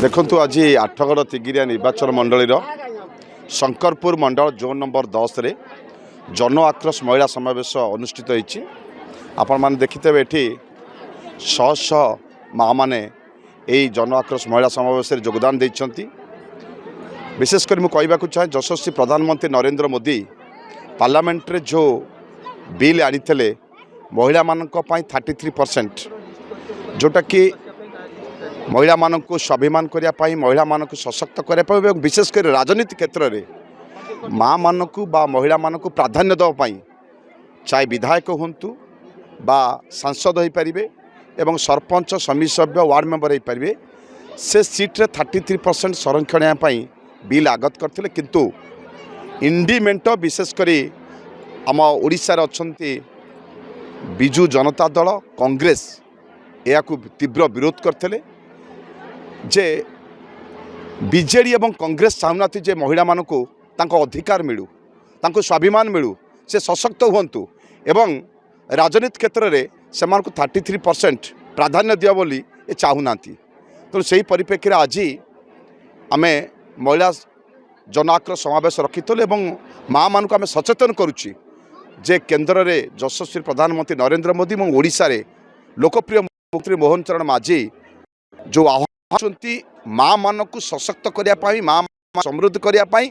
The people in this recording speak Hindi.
देखु आज आठगड़ तिगिरिया निर्वाचन मंडल शंकरपुर मंडल जोन नंबर 10 रे जन आक्रोश महिला समावेश अनुष्ठित होती। आपण मैंने देखिथे ये शह शह माँ मैंने यही जन आक्रोश महिला समावेश योगदान देती। विशेषकर मुझे कहवाक चाहे यशस्वी प्रधानमंत्री नरेंद्र मोदी पार्लियामेंट रे जो बिल आनी महिला मानक 33% जोटा कि महिला मानक स्वाभिमान करने महिला मानक सशक्त करने विशेषकर राजनीति क्षेत्र में माँ मानक बा महिला मानक प्राधान्य देवाई चाहे विधायक हूँ बा सांसद हो पारे एवं सरपंच समिति सभ्य वार्ड मेंबर हो पारे से सीट्रे 33% संरक्षण बिल आगत करते किंतु इंडिमेंट विशेषकर आम ओडिशा रे अछंती बिजु जनता दल कांग्रेस या तीव्र विरोध करते जे बीजेडी एवं कांग्रेस चाहूना जे महिला मानक अधिकार मिलू तांको स्वाभिमान मिलू से सशक्त हुंतु एवं राजनीति क्षेत्र में से 33% प्राधान्य दिया बोली ये चाहूना। तो सही परिप्रेक्षी आज आम महिला जन आक्रोश समावेश रखिलु एवं माँ मानक आम सचेतन करुच्ची जे केन्द्र में यशस्वी प्रधानमंत्री नरेंद्र मोदी और ओडिशा रे लोकप्रिय मुख्यमंत्री मोहन चरण माझी जो आह्वान माँ मानक सशक्त करने माँ समृद्ध करने